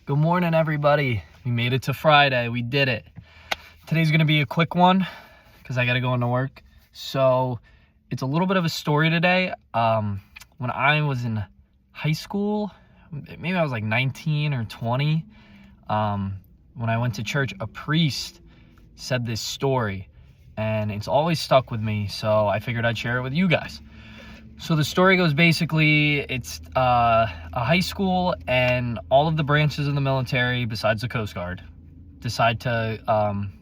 Good morning, everybody. We made it to Friday. We did it. Today's going to be a quick one because I got to go into work. So it's a little bit of a story today. When I was in high school, maybe I was like 19 or 20, when I went to church, a priest said this story, and it's always stuck with me, so I figured I'd share it with you guys. So the story goes basically, it's a high school, and all of the branches of the military, besides the Coast Guard, decide to,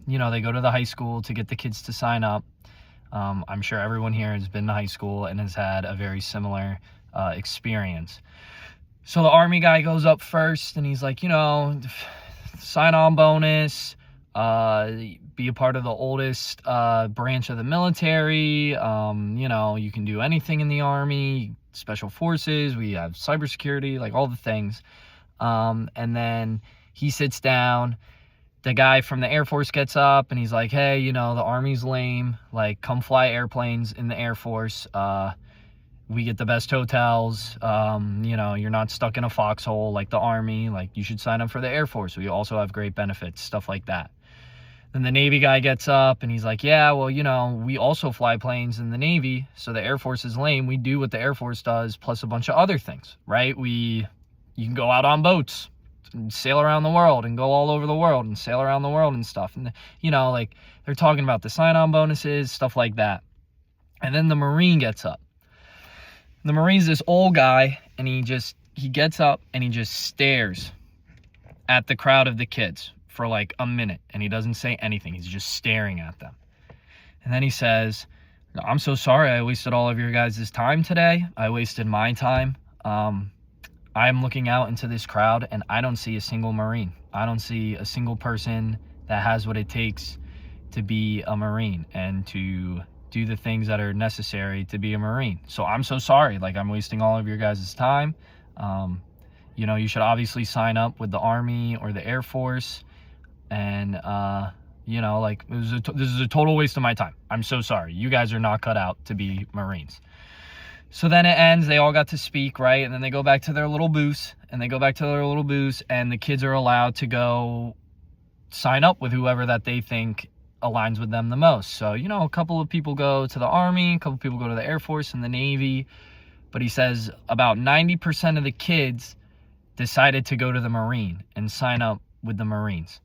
they go to the high school to get the kids to sign up. I'm sure everyone here has been to high school and has had a very similar experience. So the Army guy goes up first, and he's like, sign-on bonus, be a part of the oldest branch of the military. You can do anything in the Army, special forces, we have cybersecurity, like all the things. And then he sits down. The guy from the Air Force gets up and he's like, hey, the Army's lame. Like, come fly airplanes in the Air Force. We get the best hotels. You're not stuck in a foxhole like the Army. Like, you should sign up for the Air Force. We also have great benefits, stuff like that. Then the Navy guy gets up and he's like, yeah, well, we also fly planes in the Navy, so the Air Force is lame. We do what the Air Force does, plus a bunch of other things, right? You can go out on boats and sail around the world and go all over the world and sail around the world and stuff. And, they're talking about the sign-on bonuses, stuff like that. And then the Marine gets up. The Marine's this old guy, and he gets up and he just stares at the crowd of the kids for like a minute, and he doesn't say anything. He's just staring at them. And then he says, I'm so sorry I wasted all of your guys' time today. I wasted my time. I'm looking out into this crowd, and I don't see a single Marine. I don't see a single person that has what it takes to be a Marine and to do the things that are necessary to be a Marine. So I'm so sorry. Like, I'm wasting all of your guys' time. You should obviously sign up with the Army or the Air Force. And, this is a total waste of my time. I'm so sorry. You guys are not cut out to be Marines. So then it ends. They all got to speak, right? And then they go back to their little booths, and the kids are allowed to go sign up with whoever that they think aligns with them the most. So, a couple of people go to the Army, a couple of people go to the Air Force and the Navy. But he says about 90% of the kids decided to go to the Marine and sign up with the Marines.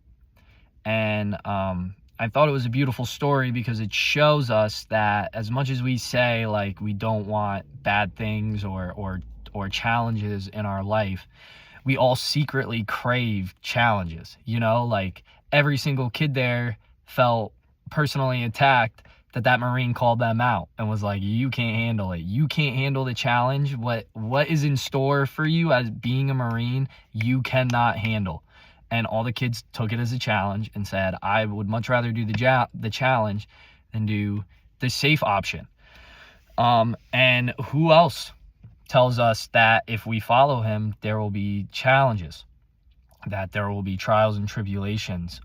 And I thought it was a beautiful story because it shows us that as much as we say, like, we don't want bad things or challenges in our life, we all secretly crave challenges. Like, every single kid there felt personally attacked that Marine called them out and was like, you can't handle it. You can't handle the challenge. What is in store for you as being a Marine, you cannot handle. And all the kids took it as a challenge and said, I would much rather do the challenge than do the safe option. And who else tells us that if we follow him, there will be challenges, that there will be trials and tribulations,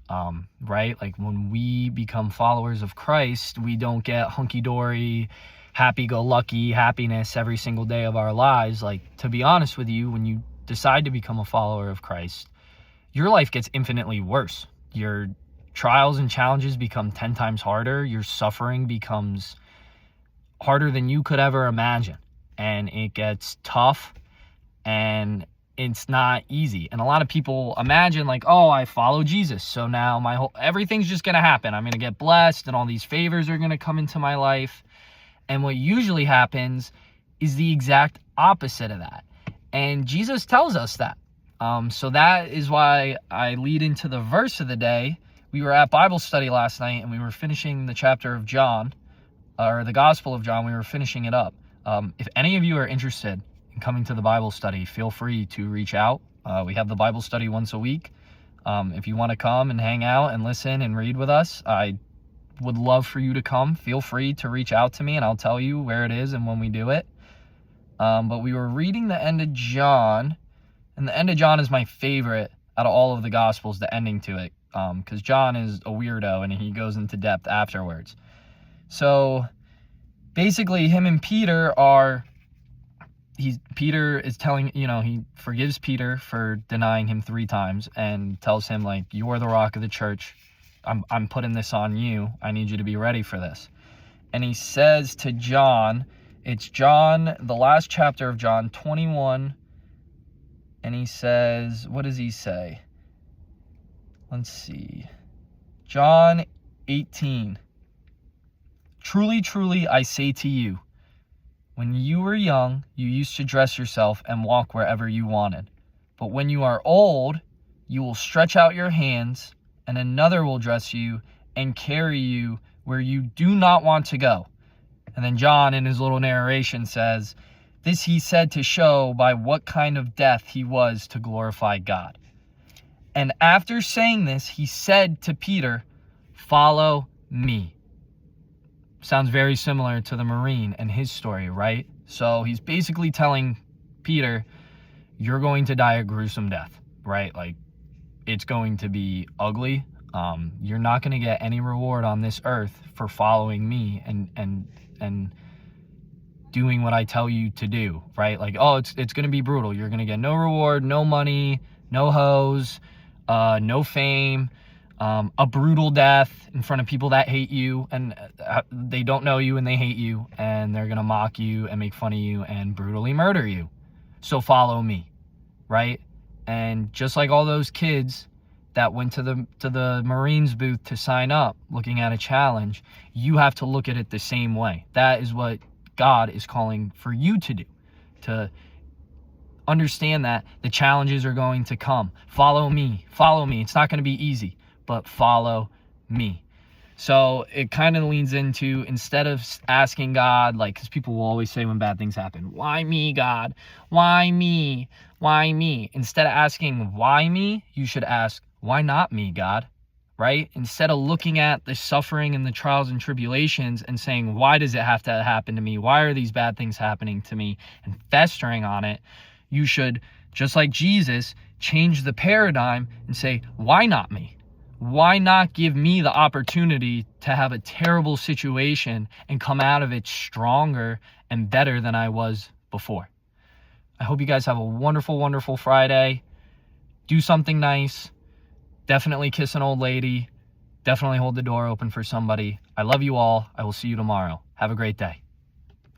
right? Like, when we become followers of Christ, we don't get hunky-dory, happy-go-lucky happiness every single day of our lives. Like, to be honest with you, when you decide to become a follower of Christ, your life gets infinitely worse. Your trials and challenges become 10 times harder. Your suffering becomes harder than you could ever imagine. And it gets tough, and it's not easy. And a lot of people imagine, like, oh, I follow Jesus, so now everything's just going to happen. I'm going to get blessed, and all these favors are going to come into my life. And what usually happens is the exact opposite of that. And Jesus tells us that. So that is why I lead into the verse of the day. We were at Bible study last night, and we were finishing the chapter of John, or the Gospel of John. We were finishing it up. If any of you are interested in coming to the Bible study, feel free to reach out. We have the Bible study once a week. If you want to come and hang out and listen and read with us, I would love for you to come. Feel free to reach out to me, and I'll tell you where it is and when we do it. But we were reading the end of John. And the end of John is my favorite out of all of the Gospels, the ending to it, because John is a weirdo and he goes into depth afterwards. So basically, him and Peter are Peter is telling, he forgives Peter for denying him 3 times and tells him, like, you are the rock of the church. I'm putting this on you. I need you to be ready for this. And he says to John, it's John, the last chapter of John 21, and he says, what does he say? Let's see. John 18. Truly, truly, I say to you, when you were young, you used to dress yourself and walk wherever you wanted. But when you are old, you will stretch out your hands, and another will dress you and carry you where you do not want to go. And then John, in his little narration, says, this he said to show by what kind of death he was to glorify God. And after saying this, he said to Peter, follow me. Sounds very similar to the Marine and his story, right? So he's basically telling Peter, you're going to die a gruesome death, right? Like, it's going to be ugly. You're not going to get any reward on this earth for following me and doing what I tell you to do, right? Like, oh, it's going to be brutal. You're going to get no reward, no money, no hoes, no fame, a brutal death in front of people that hate you, and they don't know you and they hate you, and they're going to mock you and make fun of you and brutally murder you. So follow me, right? And just like all those kids that went to the Marines booth to sign up looking at a challenge, you have to look at it the same way. That is what God is calling for you to do, to understand that the challenges are going to come. Follow me. Follow me. It's not going to be easy, but follow me. So it kind of leans into, instead of asking God, like, because people will always say when bad things happen, why me, God? Why me? Why me? Instead of asking, why me, you should ask, why not me, God? Right? Instead of looking at the suffering and the trials and tribulations and saying, why does it have to happen to me? Why are these bad things happening to me? And festering on it, you should, just like Jesus, change the paradigm and say, why not me? Why not give me the opportunity to have a terrible situation and come out of it stronger and better than I was before? I hope you guys have a wonderful, wonderful Friday. Do something nice. Definitely kiss an old lady. Definitely hold the door open for somebody. I love you all. I will see you tomorrow. Have a great day.